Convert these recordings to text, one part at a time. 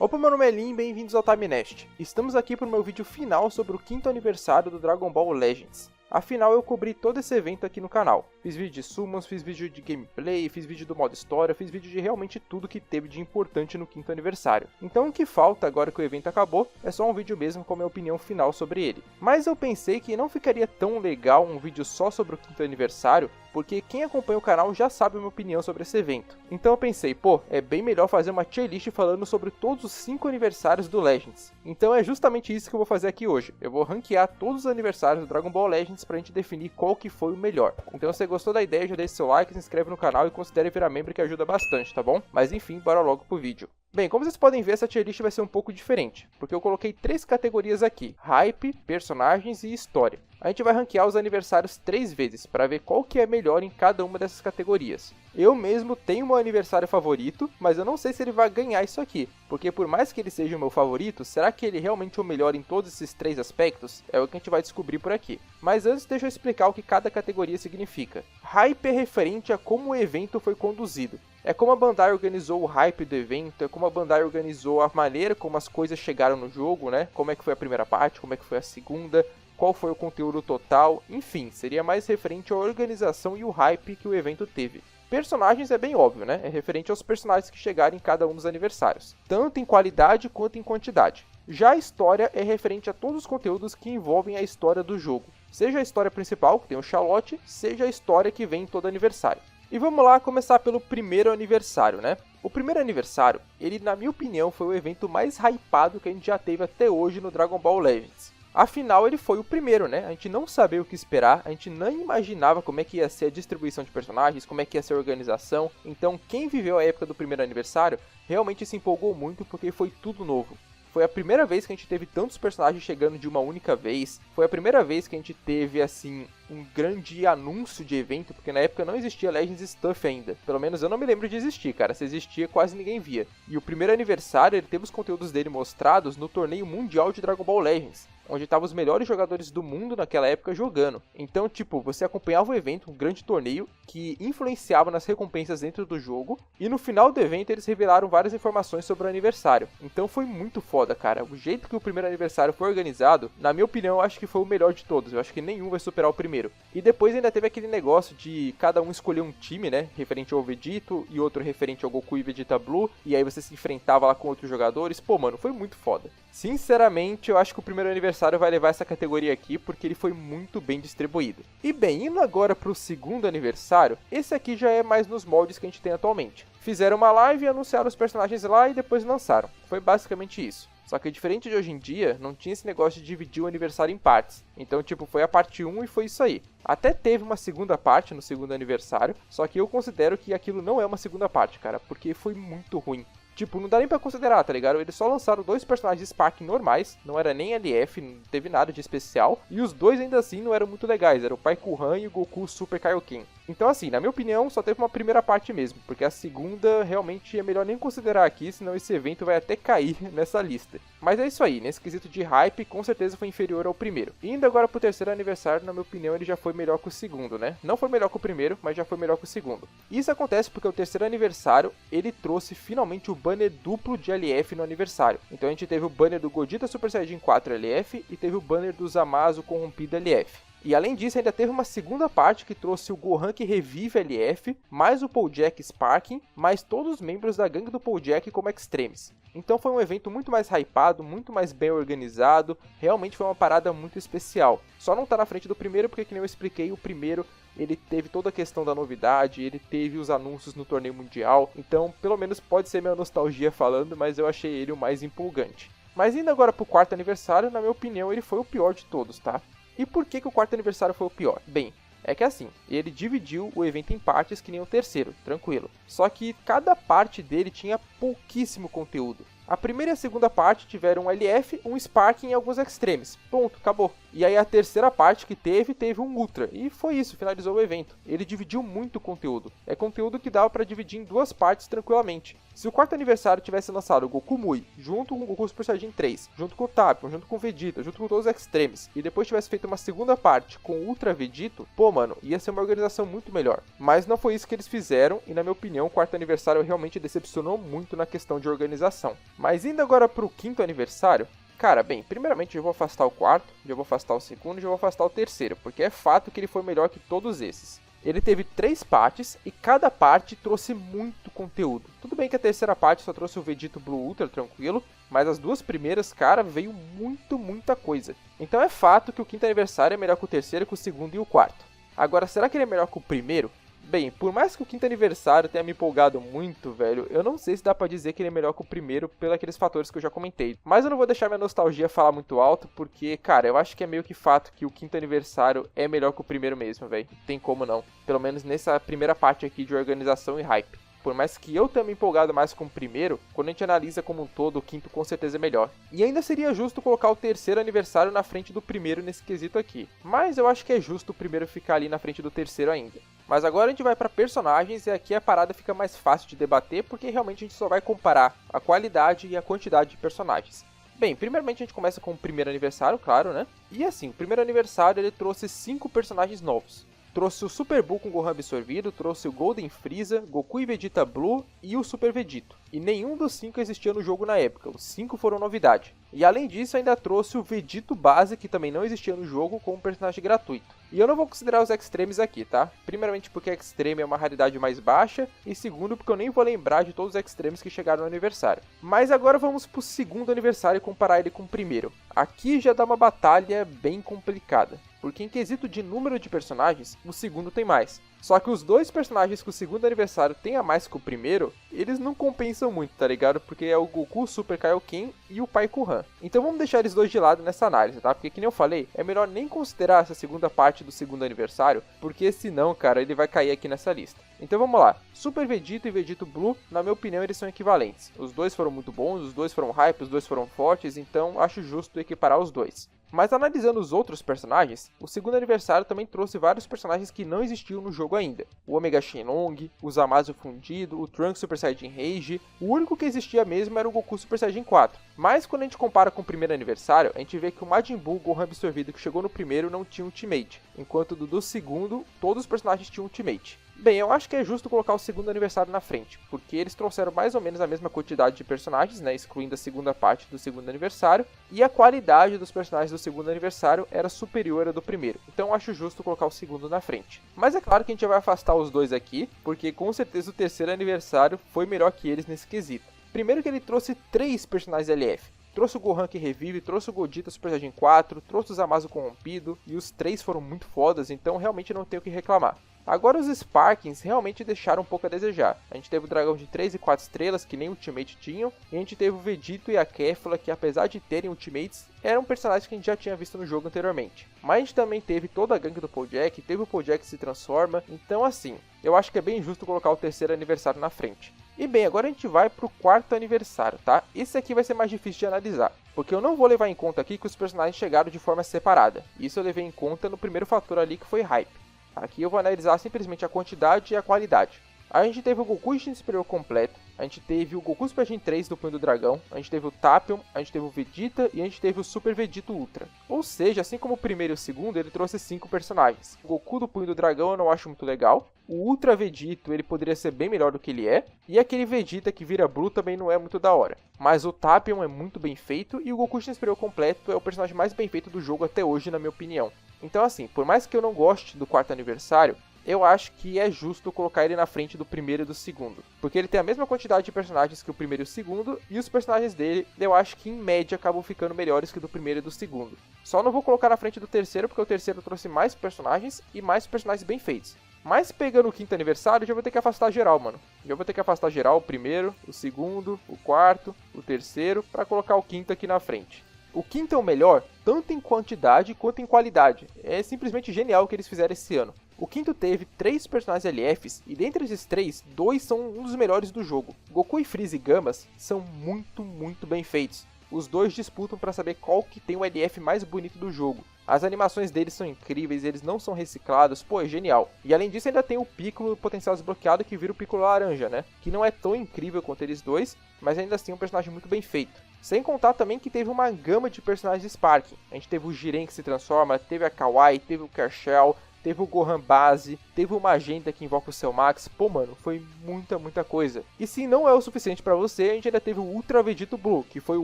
Opa, meu nome é Lin e bem-vindos ao TimeNest. Estamos aqui para o meu vídeo final sobre o 5º aniversário do Dragon Ball Legends. Afinal, eu cobri todo esse evento aqui no canal. Fiz vídeo de summons, fiz vídeo de gameplay, fiz vídeo do modo história, fiz vídeo de realmente tudo que teve de importante no 5º aniversário. Então o que falta agora que o evento acabou é só um vídeo mesmo com a minha opinião final sobre ele. Mas eu pensei que não ficaria tão legal um vídeo só sobre o 5º aniversário, porque quem acompanha o canal já sabe a minha opinião sobre esse evento. Então eu pensei, pô, é bem melhor fazer uma tier list falando sobre todos os 5 aniversários do Legends. Então é justamente isso que eu vou fazer aqui hoje. Eu vou ranquear todos os aniversários do Dragon Ball Legends pra gente definir qual que foi o melhor. Então se você gostou da ideia, já deixa seu like, se inscreve no canal e considere virar membro que ajuda bastante, tá bom? Mas enfim, bora logo pro vídeo. Bem, como vocês podem ver, essa tier list vai ser um pouco diferente, porque eu coloquei 3 categorias aqui: hype, personagens e história. A gente vai ranquear os aniversários 3 vezes, para ver qual que é melhor em cada uma dessas categorias. Eu mesmo tenho meu aniversário favorito, mas eu não sei se ele vai ganhar isso aqui, porque por mais que ele seja o meu favorito, será que ele realmente é o melhor em todos esses 3 aspectos? É o que a gente vai descobrir por aqui. Mas antes, deixa eu explicar o que cada categoria significa. Hype é referente a como o evento foi conduzido. É como a Bandai organizou o hype do evento, é como a Bandai organizou a maneira como as coisas chegaram no jogo, né? Como é que foi a primeira parte, como é que foi a segunda, qual foi o conteúdo total, enfim, seria mais referente à organização e o hype que o evento teve. Personagens é bem óbvio, né? É referente aos personagens que chegaram em cada um dos aniversários, tanto em qualidade quanto em quantidade. Já a história é referente a todos os conteúdos que envolvem a história do jogo, seja a história principal, que tem o Charlotte, seja a história que vem em todo aniversário. E vamos lá começar pelo primeiro aniversário, né? O primeiro aniversário, ele na minha opinião foi o evento mais hypado que a gente já teve até hoje no Dragon Ball Legends. Afinal, ele foi o primeiro, né? A gente não sabia o que esperar, a gente nem imaginava como é que ia ser a distribuição de personagens, como é que ia ser a organização. Então, quem viveu a época do primeiro aniversário realmente se empolgou muito porque foi tudo novo. Foi a primeira vez que a gente teve tantos personagens chegando de uma única vez. Foi a primeira vez que a gente teve, assim, um grande anúncio de evento, porque na época não existia Legends Stuff ainda. Pelo menos eu não me lembro de existir, cara. Se existia, quase ninguém via. E o primeiro aniversário, ele teve os conteúdos dele mostrados no torneio mundial de Dragon Ball Legends, onde estavam os melhores jogadores do mundo naquela época jogando. Então, tipo, você acompanhava o evento, um grande torneio, que influenciava nas recompensas dentro do jogo, e no final do evento eles revelaram várias informações sobre o aniversário. Então foi muito foda, cara. O jeito que o primeiro aniversário foi organizado, na minha opinião, eu acho que foi o melhor de todos. Eu acho que nenhum vai superar o primeiro. E depois ainda teve aquele negócio de cada um escolher um time, né, referente ao Vegito, e outro referente ao Goku e Vegeta Blue, e aí você se enfrentava lá com outros jogadores. Pô, mano, foi muito foda. Sinceramente, eu acho que o primeiro aniversário vai levar essa categoria aqui, porque ele foi muito bem distribuído. E bem, indo agora pro segundo aniversário, esse aqui já é mais nos moldes que a gente tem atualmente. Fizeram uma live, anunciaram os personagens lá e depois lançaram. Foi basicamente isso. Só que diferente de hoje em dia, não tinha esse negócio de dividir o aniversário em partes. Então, tipo, foi a parte 1 e foi isso aí. Até teve uma segunda parte no segundo aniversário, só que eu considero que aquilo não é uma segunda parte, cara, porque foi muito ruim. Tipo, não dá nem pra considerar, tá ligado? Eles só lançaram 2 personagens Sparking normais, não era nem LF, não teve nada de especial, e os 2 ainda assim não eram muito legais, era o Pai Gohan e o Goku Super Kaioken. Então assim, na minha opinião, só teve uma primeira parte mesmo, porque a segunda realmente é melhor nem considerar aqui, senão esse evento vai até cair nessa lista. Mas é isso aí, nesse quesito de hype, com certeza foi inferior ao primeiro. Indo agora pro terceiro aniversário, na minha opinião, ele já foi melhor que o segundo, né? Não foi melhor que o primeiro, mas já foi melhor que o segundo. Isso acontece porque o terceiro aniversário, ele trouxe finalmente o banner duplo de LF no aniversário. Então a gente teve o banner do Gogeta Super Saiyajin 4 LF e teve o banner do Zamasu corrompido LF. E além disso, ainda teve uma segunda parte que trouxe o Gohan que revive LF, mais o Applejack Sparking, mais todos os membros da gangue do Applejack como Extremes. Então foi um evento muito mais hypado, muito mais bem organizado, realmente foi uma parada muito especial. Só não tá na frente do primeiro porque, que nem eu expliquei, o primeiro ele teve toda a questão da novidade, ele teve os anúncios no torneio mundial, então pelo menos pode ser minha nostalgia falando, mas eu achei ele o mais empolgante. Mas indo agora pro quarto aniversário, na minha opinião ele foi o pior de todos, tá? E por que o quarto aniversário foi o pior? Bem, é que assim, ele dividiu o evento em partes que nem o terceiro, tranquilo. Só que cada parte dele tinha pouquíssimo conteúdo. A primeira e a segunda parte tiveram um LF, um Sparking e alguns Extremes. Ponto, acabou. E aí a terceira parte que teve um Ultra, e foi isso, finalizou o evento. Ele dividiu muito conteúdo, é conteúdo que dava pra dividir em duas partes tranquilamente. Se o quarto aniversário tivesse lançado o Goku Mui, junto com o Goku Super Saiyajin 3, junto com o Tapion, junto com o Vegeta, junto com todos os Extremes, e depois tivesse feito uma segunda parte com o Ultra Vegito, pô mano, ia ser uma organização muito melhor. Mas não foi isso que eles fizeram, e na minha opinião o quarto aniversário realmente decepcionou muito na questão de organização. Mas indo agora pro quinto aniversário, cara, bem, primeiramente eu vou afastar o quarto, já vou afastar o segundo e já vou afastar o terceiro, porque é fato que ele foi melhor que todos esses. Ele teve 3 partes e cada parte trouxe muito conteúdo. Tudo bem que a terceira parte só trouxe o Vegito Blue Ultra tranquilo, mas as duas primeiras, cara, veio muita coisa. Então é fato que o quinto aniversário é melhor que o terceiro, que o segundo e o quarto. Agora, será que ele é melhor que o primeiro? Bem, por mais que o quinto aniversário tenha me empolgado muito, velho, eu não sei se dá pra dizer que ele é melhor que o primeiro pelos aqueles fatores que eu já comentei. Mas eu não vou deixar minha nostalgia falar muito alto, porque, cara, eu acho que é meio que fato que o quinto aniversário é melhor que o primeiro mesmo, velho. Não tem como não. Pelo menos nessa primeira parte aqui de organização e hype. Por mais que eu tenha me empolgado mais com o primeiro, quando a gente analisa como um todo, o quinto com certeza é melhor. E ainda seria justo colocar o terceiro aniversário na frente do primeiro nesse quesito aqui. Mas eu acho que é justo o primeiro ficar ali na frente do terceiro ainda. Mas agora a gente vai para personagens e aqui a parada fica mais fácil de debater porque realmente a gente só vai comparar a qualidade e a quantidade de personagens. Bem, primeiramente a gente começa com o primeiro aniversário, claro, né? E assim, o primeiro aniversário ele trouxe 5 personagens novos. Trouxe o Super Buu com Gohan absorvido, trouxe o Golden Freeza, Goku e Vegeta Blue e o Super Vegito. E nenhum dos 5 existia no jogo na época, os 5 foram novidade. E além disso ainda trouxe o Vegito base, que também não existia no jogo, como personagem gratuito. E eu não vou considerar os Extremes aqui, tá? Primeiramente porque Extreme é uma raridade mais baixa, e segundo porque eu nem vou lembrar de todos os Extremes que chegaram no aniversário. Mas agora vamos pro segundo aniversário e comparar ele com o primeiro. Aqui já dá uma batalha bem complicada. Porque em quesito de número de personagens, o segundo tem mais. Só que os dois personagens que o segundo aniversário tem a mais que o primeiro, eles não compensam muito, tá ligado? Porque é o Goku Super Kaioken e o Pai Kuhan. Então vamos deixar eles dois de lado nessa análise, tá? Porque que nem eu falei, é melhor nem considerar essa segunda parte do segundo aniversário, porque senão, cara, ele vai cair aqui nessa lista. Então vamos lá. Super Vegito e Vegito Blue, na minha opinião, eles são equivalentes. Os dois foram muito bons, os dois foram hype, os dois foram fortes, então acho justo equiparar os dois. Mas analisando os outros personagens, o segundo aniversário também trouxe vários personagens que não existiam no jogo ainda. O Omega Shenlong, o Zamasu Fundido, o Trunks Super Saiyajin Rage, o único que existia mesmo era o Goku Super Saiyajin 4. Mas quando a gente compara com o primeiro aniversário, a gente vê que o Majin Buu Gohan absorvido que chegou no primeiro não tinha Ultimate, enquanto do segundo, todos os personagens tinham Ultimate. Bem, eu acho que é justo colocar o segundo aniversário na frente, porque eles trouxeram mais ou menos a mesma quantidade de personagens, né, excluindo a segunda parte do segundo aniversário, e a qualidade dos personagens do segundo aniversário era superior à do primeiro, então eu acho justo colocar o segundo na frente. Mas é claro que a gente vai afastar os dois aqui, porque com certeza o terceiro aniversário foi melhor que eles nesse quesito. Primeiro que ele trouxe 3 personagens LF. Trouxe o Gohan que revive, trouxe o Gogeta Super Saiyajin 4, trouxe o Zamasu corrompido, e os 3 foram muito fodas, então realmente não tenho o que reclamar. Agora os Sparkings realmente deixaram um pouco a desejar. A gente teve o dragão de 3 e 4 estrelas, que nem Ultimate tinham, e a gente teve o Vegito e a Kefla, que apesar de terem Ultimates, eram personagens que a gente já tinha visto no jogo anteriormente. Mas a gente também teve toda a gangue do Applejack, teve o Applejack que se transforma, então assim, eu acho que é bem justo colocar o terceiro aniversário na frente. E bem, agora a gente vai pro quarto aniversário, tá? Esse aqui vai ser mais difícil de analisar, porque eu não vou levar em conta aqui que os personagens chegaram de forma separada. Isso eu levei em conta no primeiro fator ali que foi hype. Aqui eu vou analisar simplesmente a quantidade e a qualidade. A gente teve o Goku Instinto Superior completo, a gente teve o Goku Super Saiyajin 3 do Punho do Dragão, a gente teve o Tapion, a gente teve o Vegeta e a gente teve o Super Vegito Ultra. Ou seja, assim como o primeiro e o segundo, ele trouxe 5 personagens. O Goku do Punho do Dragão eu não acho muito legal, o Ultra Vegito ele poderia ser bem melhor do que ele é, e aquele Vegeta que vira Blue também não é muito da hora. Mas o Tapion é muito bem feito e o Goku Instinto Superior completo é o personagem mais bem feito do jogo até hoje, na minha opinião. Então assim, por mais que eu não goste do quarto aniversário, eu acho que é justo colocar ele na frente do primeiro e do segundo. Porque ele tem a mesma quantidade de personagens que o primeiro e o segundo, e os personagens dele, eu acho que em média acabam ficando melhores que do primeiro e do segundo. Só não vou colocar na frente do terceiro, porque o terceiro trouxe mais personagens e mais personagens bem feitos. Mas pegando o quinto aniversário, já vou ter que afastar geral, mano. Já vou ter que afastar geral o primeiro, o segundo, o quarto, o terceiro, pra colocar o quinto aqui na frente. O quinto é o melhor, tanto em quantidade quanto em qualidade. É simplesmente genial o que eles fizeram esse ano. O quinto teve 3 personagens LFs, e dentre esses 3, 2 são um dos melhores do jogo. Goku e Freeza e Gamas são muito bem feitos. os dois disputam para saber qual que tem o LF mais bonito do jogo. As animações deles são incríveis, eles não são reciclados, pô, é genial. E além disso ainda tem o Piccolo potencial desbloqueado que vira o Piccolo laranja, né? Que não é tão incrível quanto eles dois, mas ainda assim é um personagem muito bem feito. Sem contar também que teve uma gama de personagens Sparking. A gente teve o Jiren que se transforma, teve a Kawaii, teve o Kershaw, teve o Gohan base, teve o Magenta que invoca o seu Max. Pô, mano, foi muita coisa. E se não é o suficiente pra você, a gente ainda teve o Ultra Vegito Blue, que foi o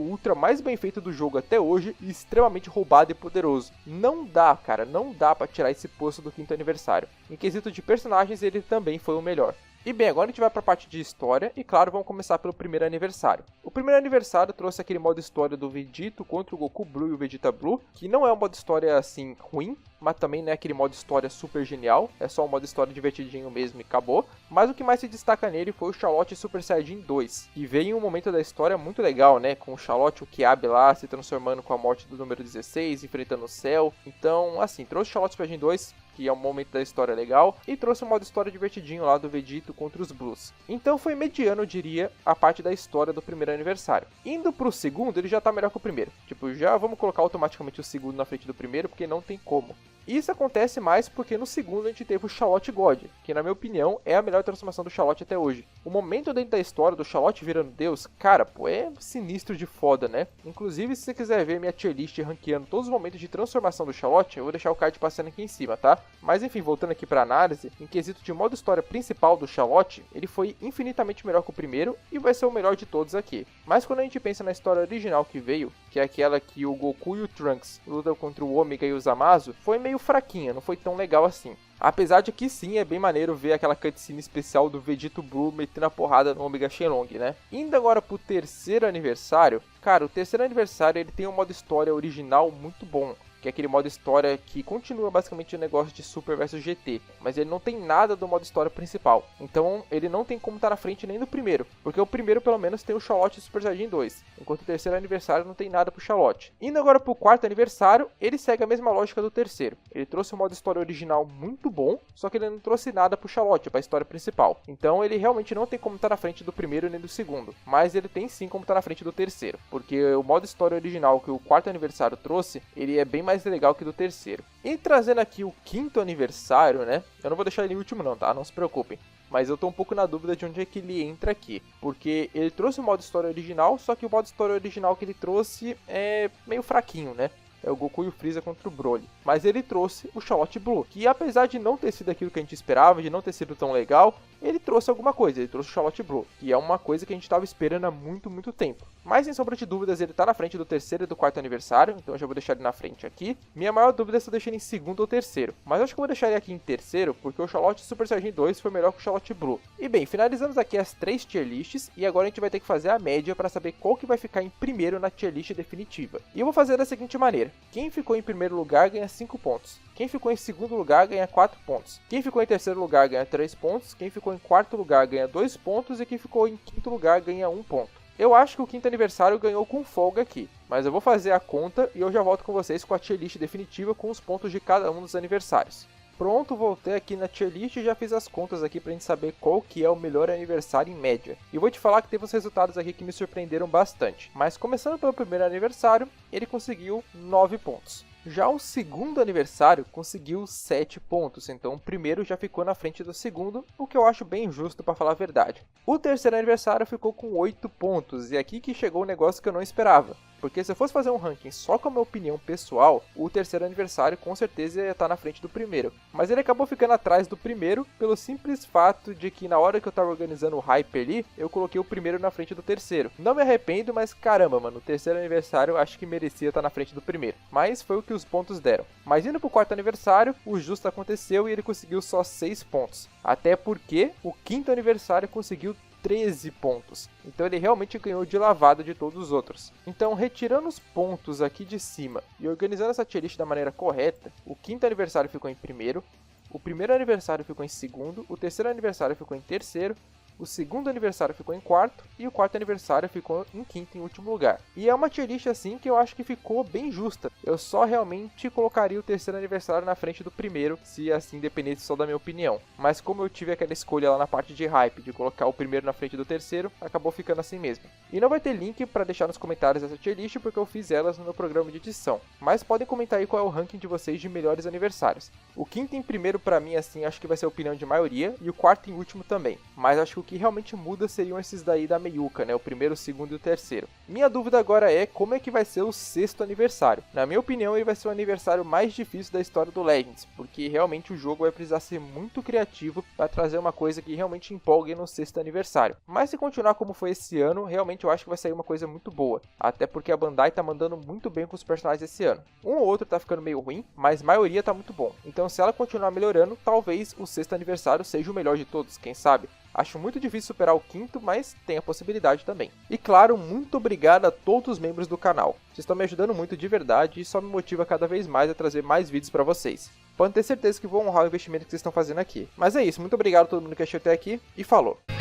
Ultra mais bem feito do jogo até hoje e extremamente roubado e poderoso. Não dá, cara, não dá pra tirar esse posto do 5º aniversário. Em quesito de personagens, ele também foi o melhor. E bem, agora a gente vai para a parte de história e claro, vamos começar pelo primeiro aniversário. O primeiro aniversário trouxe aquele modo história do Vegito contra o Goku Blue e o Vegeta Blue, que não é um modo história assim ruim, mas também não é aquele modo história super genial, é só um modo história divertidinho mesmo e acabou. Mas o que mais se destaca nele foi o Charlotte Super Saiyajin 2, que veio em um momento da história muito legal, né, com o Charlotte, o Kiabe lá se transformando com a morte do número 16, enfrentando o Cell. Então, assim, trouxe o Charlotte Super Saiyajin 2, que é um momento da história legal, e trouxe um modo história divertidinho lá do Vegito contra os Blues. Então foi mediano, eu diria, a parte da história do primeiro aniversário. Indo pro segundo, ele já tá melhor que o primeiro. Tipo, já vamos colocar automaticamente o segundo na frente do primeiro, porque não tem como. Isso acontece mais porque no segundo a gente teve o Charlotte God, que na minha opinião é a melhor transformação do Charlotte até hoje. O momento dentro da história do Charlotte virando Deus, cara, pô, é sinistro de foda, né? Inclusive, se você quiser ver minha tier list ranqueando todos os momentos de transformação do Charlotte, eu vou deixar o card passando aqui em cima, tá? Mas enfim, voltando aqui pra análise, em quesito de modo história principal do Charlotte, ele foi infinitamente melhor que o primeiro e vai ser o melhor de todos aqui. Mas quando a gente pensa na história original que veio, que é aquela que o Goku e o Trunks lutam contra o Ômega e o Zamasu, foi meio fraquinha, não foi tão legal assim. Apesar de que sim, é bem maneiro ver aquela cutscene especial do Vegito Blue metendo a porrada no Omega Shenlong, né? Indo agora pro terceiro aniversário, cara, o terceiro aniversário ele tem um modo história original muito bom. Que é aquele modo história que continua basicamente o negócio de Super vs GT, mas ele não tem nada do modo história principal, então ele não tem como estar na frente nem do primeiro, porque o primeiro pelo menos tem o Charlotte Super Saiyajin 2, enquanto o terceiro aniversário não tem nada pro Charlotte. Indo agora pro quarto aniversário, ele segue a mesma lógica do terceiro, ele trouxe um modo história original muito bom, só que ele não trouxe nada pro Charlotte, pra história principal, então ele realmente não tem como estar na frente do primeiro nem do segundo, mas ele tem sim como estar na frente do terceiro, porque o modo história original que o quarto aniversário trouxe, ele é bem mais legal que do terceiro. E trazendo aqui o quinto aniversário, né? Eu não vou deixar ele em último não, tá? Não se preocupem. Mas eu tô um pouco na dúvida de onde é que ele entra aqui. Porque ele trouxe o modo história original, só que o modo história original que ele trouxe é meio fraquinho, né? É o Goku e o Freeza contra o Broly. Mas ele trouxe o Charlotte Blue, que apesar de não ter sido aquilo que a gente esperava, de não ter sido tão legal, ele trouxe alguma coisa, ele trouxe o Charlotte Blue, que é uma coisa que a gente estava esperando há muito tempo. Mas sem sombra de dúvidas, ele tá na frente do terceiro e do quarto aniversário, então eu já vou deixar ele na frente aqui. Minha maior dúvida é se eu deixar ele em segundo ou terceiro, mas eu acho que eu vou deixar ele aqui em terceiro, porque o Charlotte Super Saiyajin 2 foi melhor que o Charlotte Blue. E bem, finalizamos aqui as 3 tier lists, e agora a gente vai ter que fazer a média para saber qual que vai ficar em primeiro na tier list definitiva. E eu vou fazer da seguinte maneira: quem ficou em primeiro lugar ganha 5 pontos. Quem ficou em segundo lugar ganha 4 pontos. Quem ficou em terceiro lugar ganha 3 pontos. Quem ficou em quarto lugar ganha 2 pontos. E quem ficou em quinto lugar ganha 1 ponto. Eu acho que o quinto aniversário ganhou com folga aqui, mas eu vou fazer a conta e eu já volto com vocês com a tier list definitiva com os pontos de cada um dos aniversários. Pronto, voltei aqui na tier list e já fiz as contas aqui pra gente saber qual que é o melhor aniversário em média. E vou te falar que teve uns resultados aqui que me surpreenderam bastante. Mas começando pelo primeiro aniversário, ele conseguiu 9 pontos. Já o segundo aniversário conseguiu 7 pontos, então o primeiro já ficou na frente do segundo, o que eu acho bem justo para falar a verdade. O terceiro aniversário ficou com 8 pontos, e aqui que chegou um negócio que eu não esperava. Porque se eu fosse fazer um ranking só com a minha opinião pessoal, o terceiro aniversário com certeza ia estar na frente do primeiro. Mas ele acabou ficando atrás do primeiro pelo simples fato de que na hora que eu tava organizando o hype ali, eu coloquei o primeiro na frente do terceiro. Não me arrependo, mas caramba, mano, o terceiro aniversário eu acho que merecia estar na frente do primeiro. Mas foi o que os pontos deram. Mas indo pro quarto aniversário, o justo aconteceu e ele conseguiu só 6 pontos. Até porque o quinto aniversário conseguiu 13 pontos, então ele realmente ganhou de lavada de todos os outros. Então, retirando os pontos aqui de cima e organizando essa tier list da maneira correta, o quinto aniversário ficou em primeiro, o primeiro aniversário ficou em segundo, o terceiro aniversário ficou em terceiro, o segundo aniversário ficou em quarto e o quarto aniversário ficou em quinto e último lugar. E é uma tier list assim que eu acho que ficou bem justa. Eu só realmente colocaria o terceiro aniversário na frente do primeiro, se assim dependesse só da minha opinião. Mas como eu tive aquela escolha lá na parte de hype de colocar o primeiro na frente do terceiro, acabou ficando assim mesmo. E não vai ter link para deixar nos comentários essa tier list porque eu fiz elas no meu programa de edição. Mas podem comentar aí qual é o ranking de vocês de melhores aniversários. O quinto em primeiro pra mim assim acho que vai ser a opinião de maioria e o quarto em último também. Mas acho que o que realmente muda seriam esses daí da meiuca, né? O primeiro, o segundo e o terceiro. Minha dúvida agora é como é que vai ser o sexto aniversário. Na minha opinião ele vai ser o aniversário mais difícil da história do Legends, porque realmente o jogo vai precisar ser muito criativo para trazer uma coisa que realmente empolgue no sexto aniversário. Mas se continuar como foi esse ano, realmente eu acho que vai sair uma coisa muito boa. Até porque a Bandai tá mandando muito bem com os personagens esse ano. Um ou outro tá ficando meio ruim, mas a maioria tá muito bom. Então se ela continuar melhorando, talvez o sexto aniversário seja o melhor de todos, quem sabe? Acho muito difícil superar o quinto, mas tem a possibilidade também. E claro, muito obrigado a todos os membros do canal. Vocês estão me ajudando muito de verdade e só me motiva cada vez mais a trazer mais vídeos pra vocês. Podem ter certeza que vou honrar o investimento que vocês estão fazendo aqui. Mas é isso, muito obrigado a todo mundo que assistiu até aqui e falou!